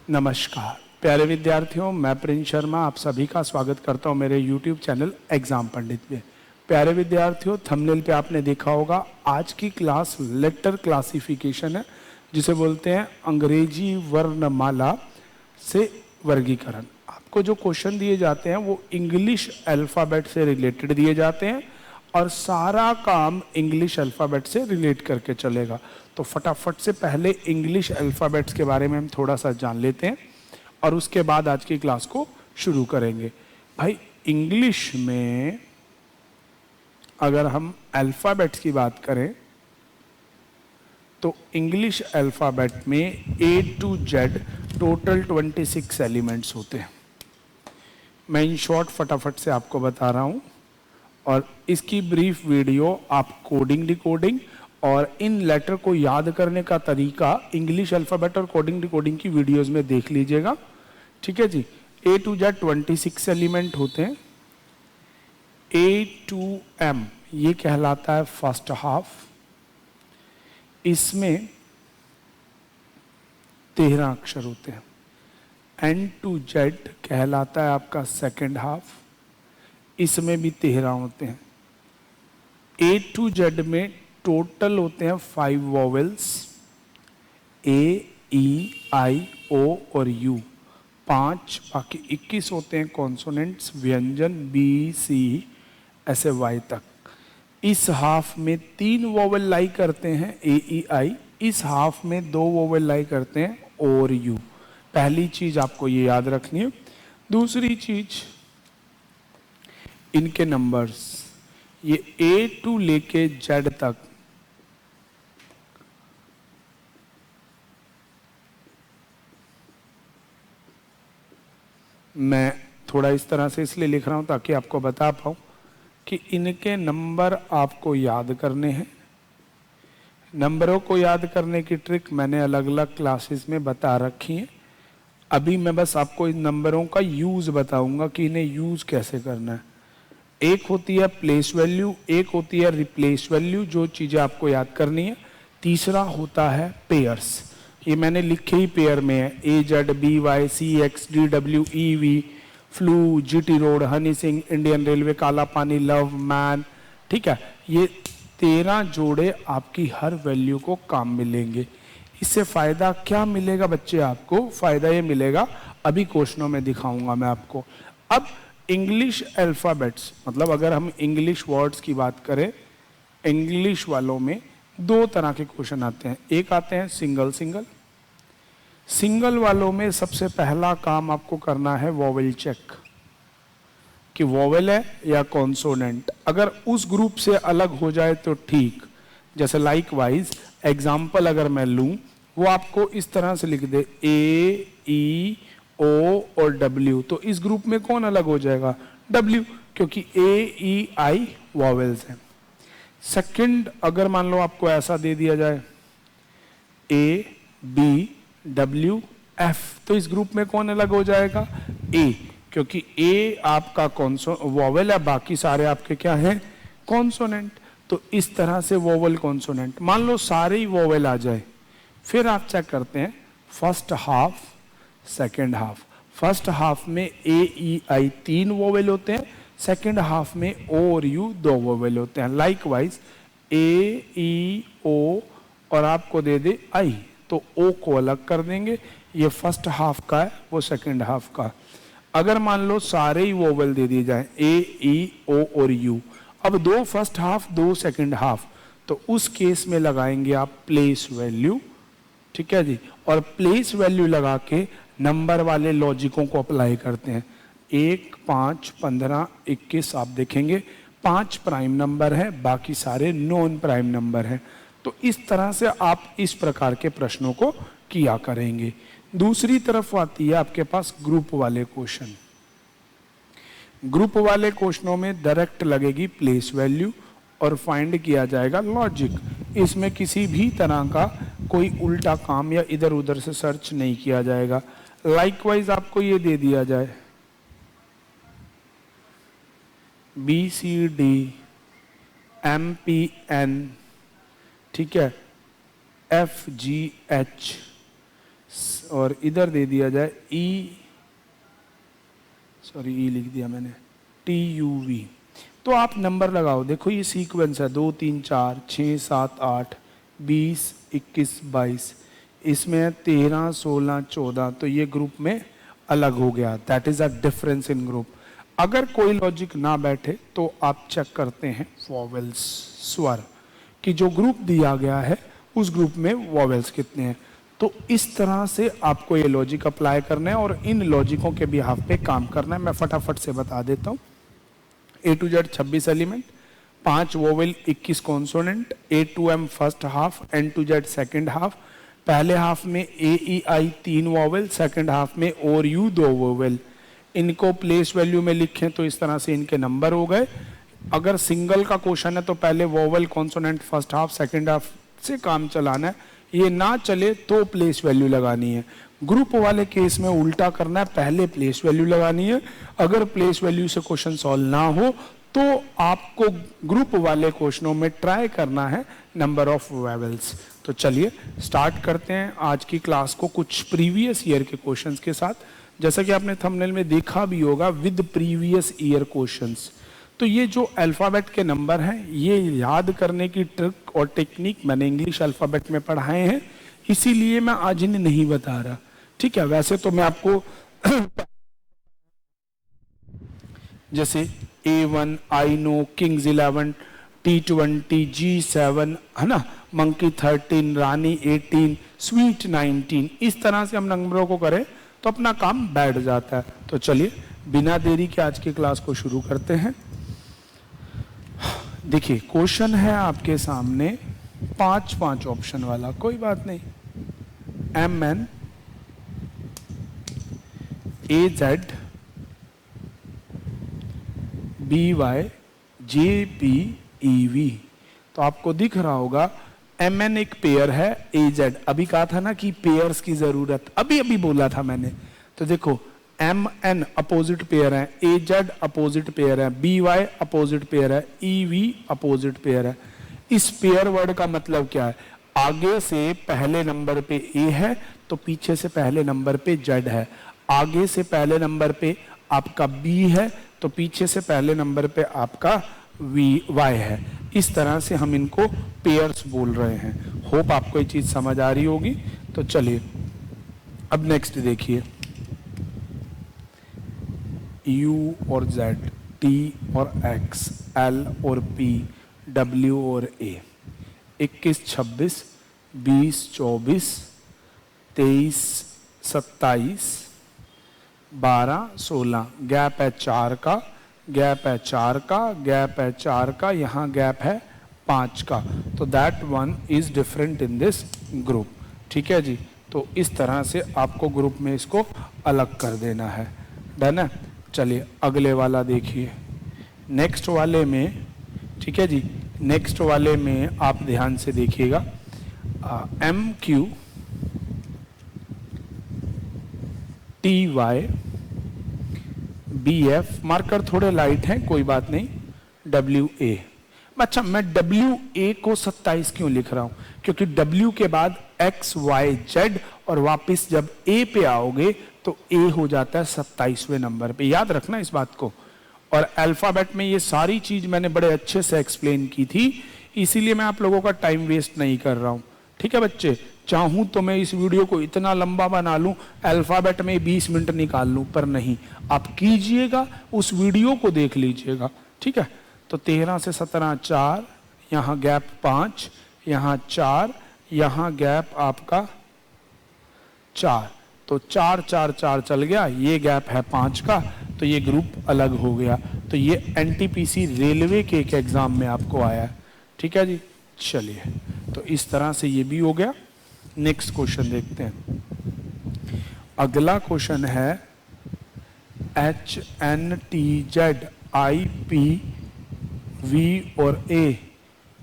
नमस्कार प्यारे विद्यार्थियों, मैं प्रिंस शर्मा आप सभी का स्वागत करता हूं मेरे YouTube चैनल एग्जाम पंडित में। प्यारे विद्यार्थियों, थंबनेल पे आपने देखा होगा आज की क्लास लेटर क्लासिफिकेशन है, जिसे बोलते हैं अंग्रेजी वर्णमाला से वर्गीकरण। आपको जो क्वेश्चन दिए जाते हैं वो इंग्लिश अल्फ़ाबेट से रिलेटेड दिए जाते हैं और सारा काम इंग्लिश अल्फ़ाबेट से रिलेट करके चलेगा। तो फटाफट से पहले इंग्लिश अल्फ़ाबेट्स के बारे में हम थोड़ा सा जान लेते हैं और उसके बाद आज की क्लास को शुरू करेंगे। भाई, इंग्लिश में अगर हम अल्फ़ाबेट्स की बात करें तो इंग्लिश अल्फ़ाबेट में A to Z total 26 elements होते हैं। मैं इन शॉर्ट फटाफट से आपको बता रहा हूँ और इसकी ब्रीफ वीडियो आप कोडिंग डिकोडिंग और इन लेटर को याद करने का तरीका इंग्लिश अल्फ़ाबेट और कोडिंग डिकोडिंग की वीडियोस में देख लीजिएगा। ठीक है जी। A to Z 26 एलिमेंट होते हैं। A to M ये कहलाता है फर्स्ट हाफ। इसमें 13 अक्षर होते हैं। N to Z कहलाता है आपका सेकेंड हाफ। इसमें भी 13 होते हैं। A to Z में टोटल होते हैं 5 vowels, A, E, I, O और U 5, बाकी 21 होते हैं कॉन्सोनेंट्स, व्यंजन B, C ऐसे Y तक। इस हाफ में 3 वॉवेल लाई करते हैं A, E, I। इस हाफ में 2 वॉवेल लाई करते हैं O और U। पहली चीज आपको ये याद रखनी है। दूसरी चीज, इनके नंबर्स, ये A to लेके Z तक मैं थोड़ा इस तरह से इसलिए लिख रहा हूं ताकि आपको बता पाऊं कि इनके नंबर आपको याद करने हैं। नंबरों को याद करने की ट्रिक मैंने अलग अलग क्लासेस में बता रखी है। अभी मैं बस आपको इन नंबरों का यूज बताऊंगा कि इन्हें यूज कैसे करना है। एक होती है प्लेस वैल्यू, एक होती है रिप्लेस वैल्यू, जो चीजें आपको याद करनी है। तीसरा होता है पेयर्स, ये मैंने लिखे ही पेयर में है। AZ, BY, CX, DW, EV, flu, GT road, Honey Singh, Indian railway, काला पानी, लव, मैन। ठीक है, ये 13 जोड़े आपकी हर वैल्यू को काम मिलेंगे। इससे फायदा क्या मिलेगा बच्चे? आपको फायदा ये मिलेगा, अभी क्वेश्चनों में दिखाऊंगा मैं आपको। अब इंग्लिश अल्फ़ाबेट्स, मतलब अगर हम इंग्लिश वर्ड्स की बात करें, इंग्लिश वालों में 2 तरह के क्वेश्चन आते हैं। एक आते हैं सिंगल सिंगल। सिंगल वालों में सबसे पहला काम आपको करना है वॉवेल चेक, कि वॉवेल है या कॉन्सोनेंट। अगर उस ग्रुप से अलग हो जाए तो ठीक। जैसे लाइक वाइज एग्जाम्पल अगर मैं लूं, वो आपको इस तरह से लिख दे A, E, O और W, तो इस ग्रुप में कौन अलग हो जाएगा? W, क्योंकि A, E, I वॉवेल्स हैं। सेकंड, अगर मान लो आपको ऐसा दे दिया जाए A, B, W, F, तो इस ग्रुप में कौन अलग हो जाएगा? A, क्योंकि A आपका वॉवेल है, बाकी सारे आपके क्या हैं? कॉन्सोनेंट। तो इस तरह से वॉवेल कॉन्सोनेंट, मान लो सारे ही वॉवेल आ जाए, फिर आप चेक करते हैं first half second half. First half में A, E, I 3 वोवेल होते हैं, सेकेंड हाफ में O और U 2 वोवेल होते हैं। लाइकवाइज A, E, O और आपको दे दे I, तो O को अलग कर देंगे, ये फर्स्ट हाफ का है, वो सेकेंड हाफ का। अगर मान लो सारे ही वोवेल दे दिए जाए A, E, O और U, अब 2 फर्स्ट हाफ 2 सेकेंड हाफ, तो उस केस में लगाएंगे आप प्लेस वैल्यू। ठीक है जी, और प्लेस वैल्यू लगा के नंबर वाले लॉजिकों को अप्लाई करते हैं। 1, 5, 15, 21 आप देखेंगे 5 प्राइम नंबर है, बाकी सारे नॉन प्राइम नंबर हैं। तो इस तरह से आप इस प्रकार के प्रश्नों को किया करेंगे। दूसरी तरफ आती है आपके पास ग्रुप वाले क्वेश्चन। ग्रुप वाले क्वेश्चनों में डायरेक्ट लगेगी प्लेस वैल्यू और फाइंड किया जाएगा लॉजिक। इसमें किसी भी तरह का कोई उल्टा काम या इधर उधर से सर्च नहीं किया जाएगा। लाइकवाइज आपको ये दे दिया जाए BCD MPN, ठीक है, FGH और इधर दे दिया जाए ई लिख दिया मैंने, TUV। तो आप नंबर लगाओ, देखो ये सीक्वेंस है 2 3 4 6 7 8 20 21 22, इसमें है 13 16 14, तो ये ग्रुप में अलग हो गया, that is a difference in group. अगर कोई लॉजिक ना बैठे तो आप चेक करते हैं वॉवेल्स, स्वर, कि जो ग्रुप दिया गया है उस ग्रुप में वॉवेल्स कितने हैं। तो इस तरह से आपको ये लॉजिक अप्लाई करना है और इन लॉजिकों के बिहाफ पे काम करना है। मैं फटाफट से बता देता हूँ। A to Z 26 element, 5 vowel 21 consonant, A to M first half, N to Z second half. पहले हाफ में A E I 3 vowel, second half में O और U 2 वोवेल। इनको प्लेस वैल्यू में लिखें तो इस तरह से इनके नंबर हो गए। अगर सिंगल का क्वेश्चन है तो पहले vowel consonant first half second half से काम चलाना है, ये ना चले तो प्लेस वैल्यू लगानी है। ग्रुप वाले केस में उल्टा करना है, पहले प्लेस वैल्यू लगानी है। अगर प्लेस वैल्यू से क्वेश्चन सॉल्व ना हो तो आपको ग्रुप वाले क्वेश्चनों में ट्राई करना है नंबर ऑफ वोवेल्स। तो चलिए स्टार्ट करते हैं आज की क्लास को कुछ प्रीवियस ईयर के क्वेश्चंस के साथ। जैसा कि आपने थंबनेल में देखा भी होगा, विद प्रीवियस ईयर क्वेश्चंस। तो ये जो अल्फाबेट के नंबर हैं, ये याद करने की ट्रिक और टेक्निक मैंने इंग्लिश अल्फाबेट में पढ़ाए हैं, इसीलिए मैं आज इन्हें नहीं बता रहा, ठीक है। वैसे तो मैं आपको जैसे A1 I know, Kings 11, T20, G7, है ना, मंकी 13, रानी 18, स्वीट 19, इस तरह से हम नंबरों को करें तो अपना काम बैठ जाता है। तो चलिए बिना देरी के आज की क्लास को शुरू करते हैं। देखिए क्वेश्चन है आपके सामने 5 ऑप्शन वाला, कोई बात नहीं। MN AZ BY JP EV। तो आपको दिख रहा होगा MN एक पेयर है, AZ अभी कहा था ना कि पेयर्स की जरूरत, अभी बोला था मैंने। तो देखो MN अपोजिट पेयर है, AZ अपोजिट पेयर है, BY अपोजिट पेयर है, EV अपोजिट पेयर है। इस पेयर वर्ड का मतलब क्या है? आगे से पहले नंबर पे A है तो पीछे से पहले नंबर पे Z है। आगे से पहले नंबर पे आपका B है तो पीछे से पहले नंबर पे आपका Y है। इस तरह से हम इनको पेयर्स बोल रहे हैं। होप आपको ये चीज समझ आ रही होगी। तो चलिए अब नेक्स्ट देखिए, U और Z, T और X, L और P, W और A, 21 26 20 24 23 27 12 16, गैप है 4 का, गैप है 4 का, गैप है 4 का, यहाँ गैप है 5 का। तो that one is different in this group, ठीक है जी। तो इस तरह से आपको ग्रुप में इसको अलग कर देना है, डन है। चलिए अगले वाला देखिए, नेक्स्ट वाले में, ठीक है जी। नेक्स्ट वाले में आप ध्यान से देखिएगा, MQ TY BF, मार्कर थोड़े लाइट हैं कोई बात नहीं, WA। अच्छा मैं WA को 27 क्यों लिख रहा हूं? क्योंकि W के बाद X Y Z और वापस जब A पे आओगे तो A हो जाता है 27वें नंबर पे, याद रखना इस बात को। और अल्फाबेट में ये सारी चीज मैंने बड़े अच्छे से एक्सप्लेन की थी, इसीलिए मैं आप लोगों का टाइम वेस्ट नहीं कर रहा हूं, ठीक है बच्चे। चाहूं तो मैं इस वीडियो को इतना लंबा बना लूं, अल्फाबेट में 20 मिनट निकाल लूं, पर नहीं, आप कीजिएगा, उस वीडियो को देख लीजिएगा, ठीक है। तो 13 से 17 4, यहाँ गैप 5, यहाँ 4, यहाँ गैप आपका 4, तो 4 4 4 चल गया, ये गैप है 5 का, तो ये ग्रुप अलग हो गया। तो ये NTPC रेलवे के एक एग्जाम में आपको आया, ठीक है जी। चलिए तो इस तरह से ये भी हो गया। नेक्स्ट क्वेश्चन देखते हैं। अगला क्वेश्चन है HNTZ IP V और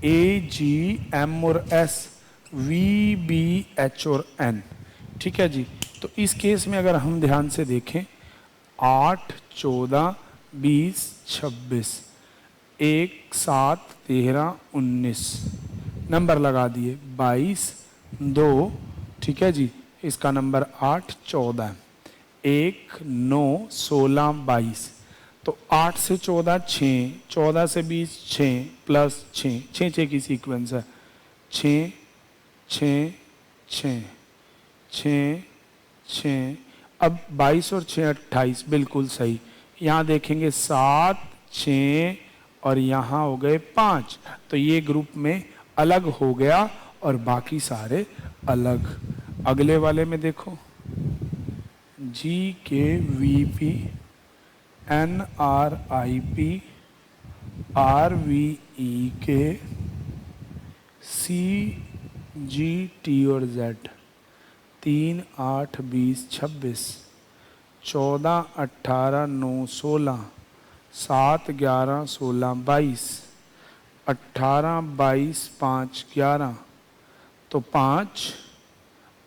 AGM और S VBH और N, ठीक है जी। तो इस केस में अगर हम ध्यान से देखें, 8 14 20 26 1 7 13 19, नंबर लगा दिए, 22 2, ठीक है जी, इसका नंबर 8 14, 1 9 16 22। तो 8 से 14 6, 14 से 20 6 प्लस 6, 6 6 की सीक्वेंस है, 6 6 6 6 6। अब 22 और 6 28, बिल्कुल सही। यहाँ देखेंगे 7 6 और यहाँ हो गए 5, तो ये ग्रुप में अलग हो गया और बाकी सारे अलग। अगले वाले में देखो, G K V P, N R I P, R V E K, C G T और जेड। 3 8 20 26, 14 18 9 16, 7 11 16 22, 18 22 5 11, तो 5।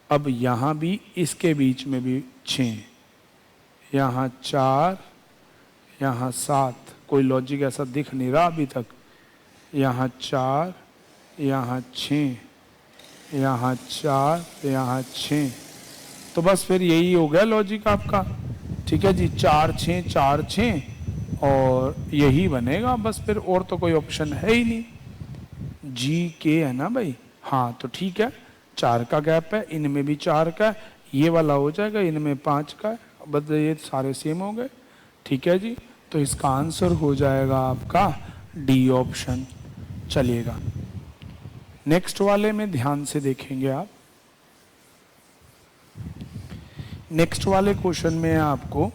अब यहाँ भी इसके बीच में भी 6, यहाँ 4, यहाँ 7, कोई लॉजिक ऐसा दिख नहीं रहा अभी तक। यहाँ 4, यहाँ 6, यहाँ 4, यहाँ 6, तो बस फिर यही हो गया लॉजिक आपका। ठीक है जी, 4 6 4 6 और यही बनेगा बस, फिर और तो कोई ऑप्शन है ही नहीं। जी के है ना भाई, हाँ तो ठीक है, 4 का गैप है, इनमें भी 4 का है, ये वाला हो जाएगा, इनमें 5 का है, बस ये सारे सेम हो गए। ठीक है जी, तो इसका आंसर हो जाएगा आपका डी ऑप्शन। चलिएगा नेक्स्ट वाले में ध्यान से देखेंगे आप। नेक्स्ट वाले क्वेश्चन में आपको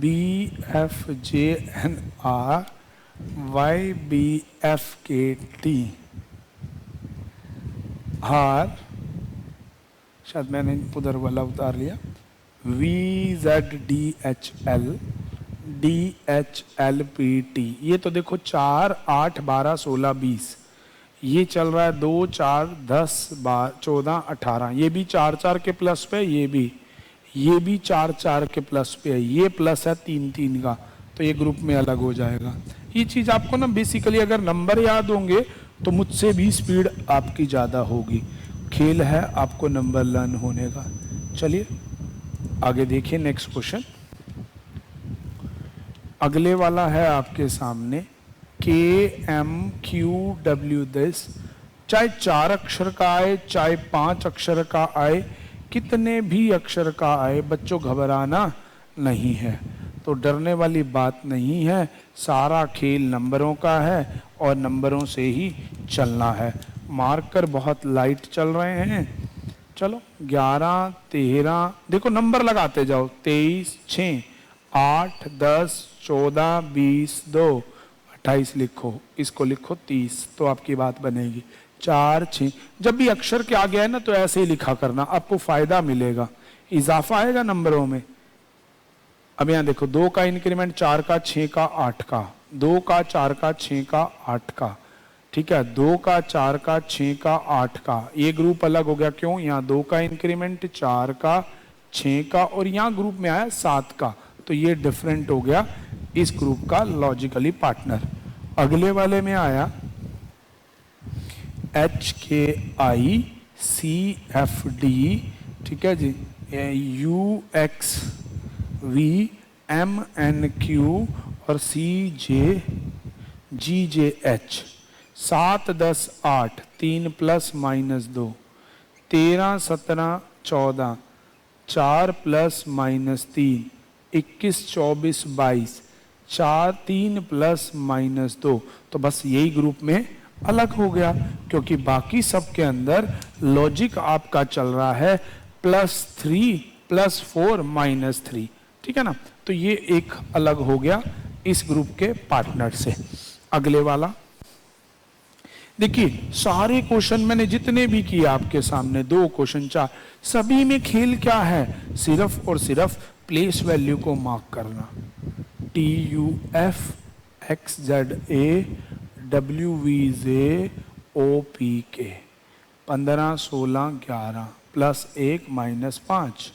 B F J N R Y B F K T R, शायद मैंने उधर वाला उतार लिया, V Z D H L D H L P T. ये तो देखो 4 8 12 16 20, ये चल रहा है 2 4 10 12 14 18, ये भी 4 4 के प्लस पे, ये भी 4 4 के प्लस पे है, ये प्लस है 3 3 का, तो ये ग्रुप में अलग हो जाएगा। ये चीज आपको ना बेसिकली अगर नंबर याद होंगे तो मुझसे भी स्पीड आपकी ज्यादा होगी। खेल है आपको नंबर लर्न होने का। चलिए आगे देखिए नेक्स्ट क्वेश्चन। अगले वाला है आपके सामने के एम क्यू डब्ल्यू दिस, चाहे 4 अक्षर का आए चाहे 5 अक्षर का आए, कितने भी अक्षर का आए, बच्चों घबराना नहीं है, तो डरने वाली बात नहीं है। सारा खेल नंबरों का है और नंबरों से ही चलना है। मार्कर बहुत लाइट चल रहे हैं। चलो 11 13, देखो नंबर लगाते जाओ, 23 6 8 10 14 20 2 28 लिखो, इसको लिखो 30, तो आपकी बात बनेगी। 4 6, जब भी अक्षर के आगे है ना तो ऐसे ही लिखा करना, आपको फायदा मिलेगा, इजाफा आएगा नंबरों में। अब यहाँ देखो 2 का इंक्रीमेंट 4 का 6 का 8 का, 2 का 4 का 6 का 8 का, ठीक है, 2 का 4 का 6 का 8 का, ये ग्रुप अलग हो गया। क्यों? यहाँ 2 का इंक्रीमेंट 4 का 6 का और यहाँ ग्रुप में आया 7 का, तो ये डिफरेंट हो गया इस ग्रुप का लॉजिकली पार्टनर। अगले वाले में आया एच के आई सी एफ डी, ठीक है जी, U X V M N Q और C J G J H. 7 10 8, 3 plus minus 2, 13 17 14, 4 plus minus 3, 21 24 22, 4 3 plus minus 2, तो बस यही ग्रुप में अलग हो गया, क्योंकि बाकी सब के अंदर लॉजिक आपका चल रहा है +3 +4 -3, ठीक है ना, तो ये एक अलग हो गया इस ग्रुप के पार्टनर से। अगले वाला देखिए, सारे क्वेश्चन मैंने जितने भी किए आपके सामने, 2 क्वेश्चन 4, सभी में खेल क्या है, सिर्फ और सिर्फ प्लेस वैल्यू को मार्क करना। TUF XZA WVJ OPK 15 16 11 +1 -5,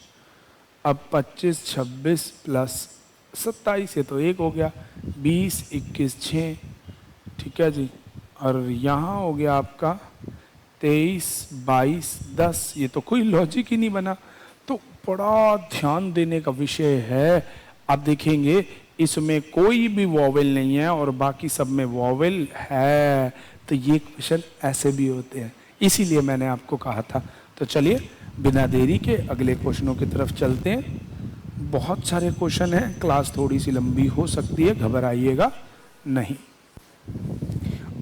अब 25 26 +27 से तो 1 हो गया, 20 21 6, ठीक है जी, और यहाँ हो गया आपका 23, 22, 10, ये तो कोई लॉजिक ही नहीं बना। तो बड़ा ध्यान देने का विषय है। आप देखेंगे इसमें कोई भी वॉवेल नहीं है और बाकी सब में वॉवेल है, तो ये क्वेश्चन ऐसे भी होते हैं, इसीलिए मैंने आपको कहा था। तो चलिए बिना देरी के अगले क्वेश्चनों की तरफ चलते हैं। बहुत सारे क्वेश्चन हैं, क्लास थोड़ी सी लंबी हो सकती है, घबराइएगा नहीं।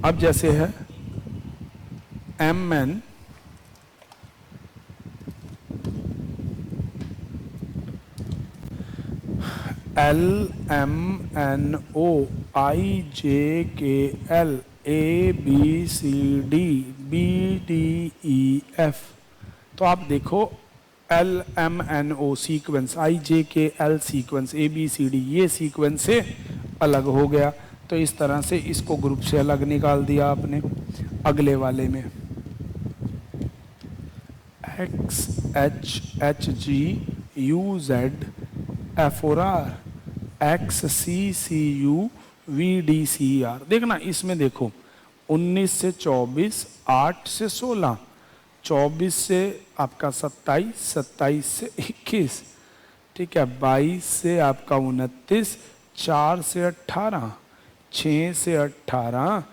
अब जैसे है MN LMNO IJKL ABCD BDEF। तो आप देखो LMNO sequence, IJKL sequence, ABCD ये सीक्वेंस से अलग हो गया, तो इस तरह से इसको ग्रुप से अलग निकाल दिया आपने। अगले वाले में XHHGUZ F4R XCCU VDCR। देखना इसमें देखो 19 से 24, 8 से 16, 24 से आपका 27, 27 से 21, ठीक है, 22 से आपका 29, 4 से 18, 6 से 18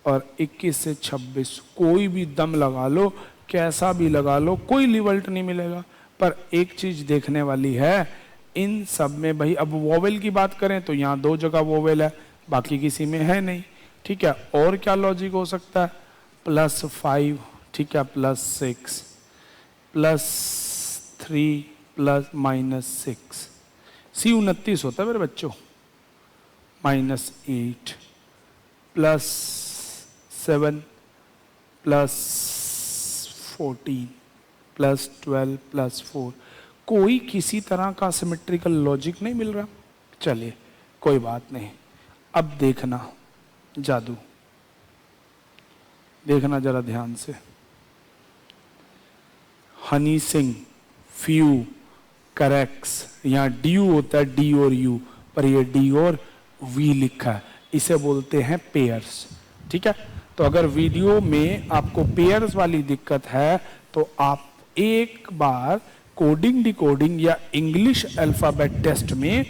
और 21 से 26। कोई भी दम लगा लो, कैसा भी लगा लो, कोई रिजल्ट नहीं मिलेगा। पर एक चीज देखने वाली है, इन सब में भाई, अब वोवेल की बात करें तो यहाँ 2 जगह वोवेल है, बाकी किसी में है नहीं, ठीक है। और क्या लॉजिक हो सकता है, +5, ठीक है, +6, +3, +-6, C29 होता है मेरे बच्चों, -8, +7, +14, +12, +4। कोई किसी तरह का सिमेट्रिकल लॉजिक नहीं मिल रहा। चलिए कोई बात नहीं। अब देखना जादू, देखना जरा ध्यान से। हनी सिंह, फ्यू, करेक्स, यहाँ DU होता है, D और U, पर ये D और V लिखा है, इसे बोलते हैं पेयर्स, ठीक है। तो अगर वीडियो में आपको पेयर्स वाली दिक्कत है तो आप एक बार कोडिंग डिकोडिंग या इंग्लिश अल्फाबेट टेस्ट में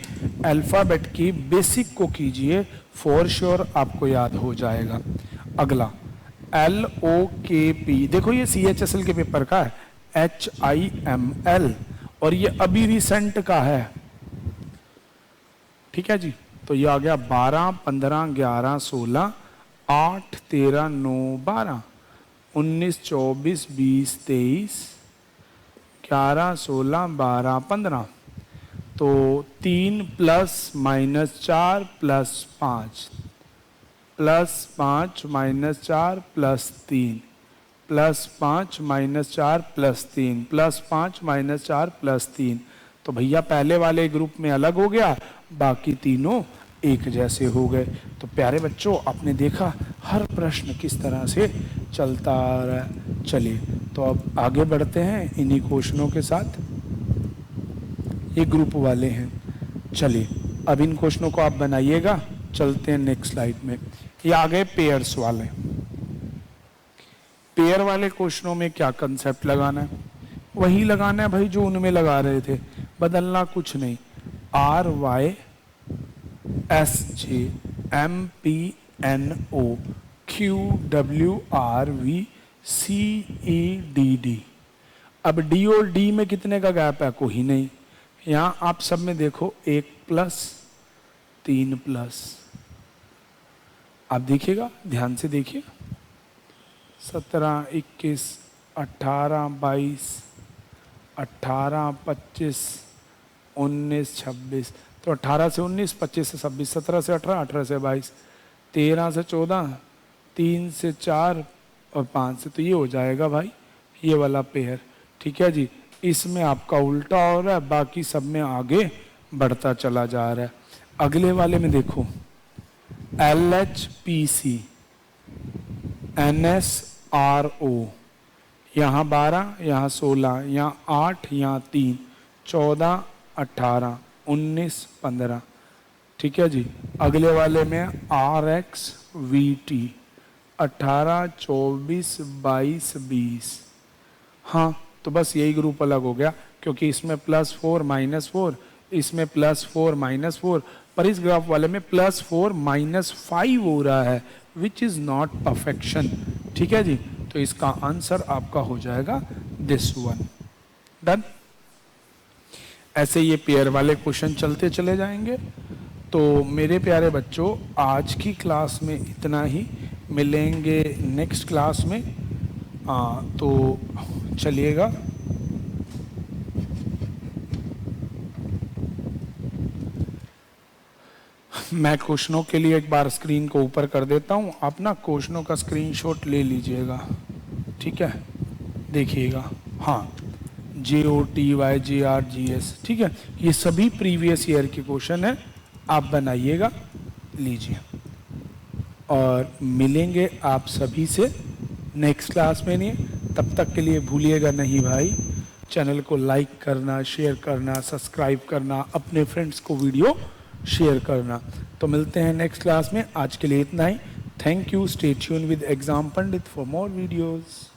अल्फाबेट की बेसिक को कीजिए, फॉर श्योर आपको याद हो जाएगा। अगला LOKP, देखो ये CHSL के पेपर का है, HIML, और ये अभी रिसेंट का है, ठीक है जी। तो ये आ गया 12, 15, 11, 16, 8, 13, 9, 12, 19, 24, 20, 23, 11, 16, 12, 15। तो 3 + -4 + 5 +5 -4 +3 +5 -4 +3 +5 -4 +3। तो भैया पहले वाले ग्रुप में अलग हो गया, बाकी तीनों एक जैसे हो गए। तो प्यारे बच्चों, आपने देखा हर प्रश्न किस तरह से चलता आ रहा है। चलिए तो अब आगे बढ़ते हैं इन्हीं क्वेश्चनों के साथ, ये ग्रुप वाले हैं। चलिए अब इन क्वेश्चनों को आप बनाइएगा, चलते हैं नेक्स्ट स्लाइड में। ये आ गए पेयर्स वाले। पेयर वाले क्वेश्चनों में क्या कंसेप्ट लगाना है, वही लगाना है भाई जो उनमें लगा रहे थे, बदलना कुछ नहीं। RYSJ MPNOQWRVCEDD। अब D और D में कितने का गैप है, कोई नहीं। यहाँ आप सब में देखो 1 + 3 +, आप देखिएगा ध्यान से देखिए, 17, 21, 18, 22, 18, 25, 19, 26। तो 18 से 19, 25 से 26, 17 से 18, 18 से 22, 13 से 14, 3 से 4 और 5 से, तो ये हो जाएगा भाई ये वाला पेयर, ठीक है जी। इसमें आपका उल्टा हो रहा है, बाकी सब में आगे बढ़ता चला जा रहा है। अगले वाले में देखो LHPC NSRO, यहाँ 12, यहाँ 16, यहाँ 8, यहाँ 3, 14, 18, 19, 15, ठीक है जी। अगले वाले में RXVT 18, 24, 22, 20। हाँ, तो बस यही ग्रुप अलग हो गया, क्योंकि इसमें +4 -4, इसमें +4 -4, पर इस ग्राफ वाले में +4 -5 हो रहा है, विच इज नॉट परफेक्शन। ठीक है जी, तो इसका आंसर आपका हो जाएगा दिस वन। डन। ऐसे ये पेयर वाले क्वेश्चन चलते चले जाएंगे। तो मेरे प्यारे बच्चों, आज की क्लास में इतना ही, मिलेंगे नेक्स्ट क्लास में। तो चलिएगा। मैं क्वेश्चनों के लिए एक बार स्क्रीन को ऊपर कर देता हूं, आप ना क्वेश्चनों का स्क्रीनशॉट ले लीजिएगा। ठीक है, देखिएगा। हाँ, JOTYGRGS, ठीक है, ये सभी प्रीवियस ईयर के क्वेश्चन है, आप बनाइएगा, लीजिए। और मिलेंगे आप सभी से नेक्स्ट क्लास में। नहीं, तब तक के लिए भूलिएगा नहीं भाई, चैनल को लाइक करना, शेयर करना, सब्सक्राइब करना, अपने फ्रेंड्स को वीडियो शेयर करना। तो मिलते हैं नेक्स्ट क्लास में, आज के लिए इतना ही। Thank you, stay tune with exam Pandit for more videos.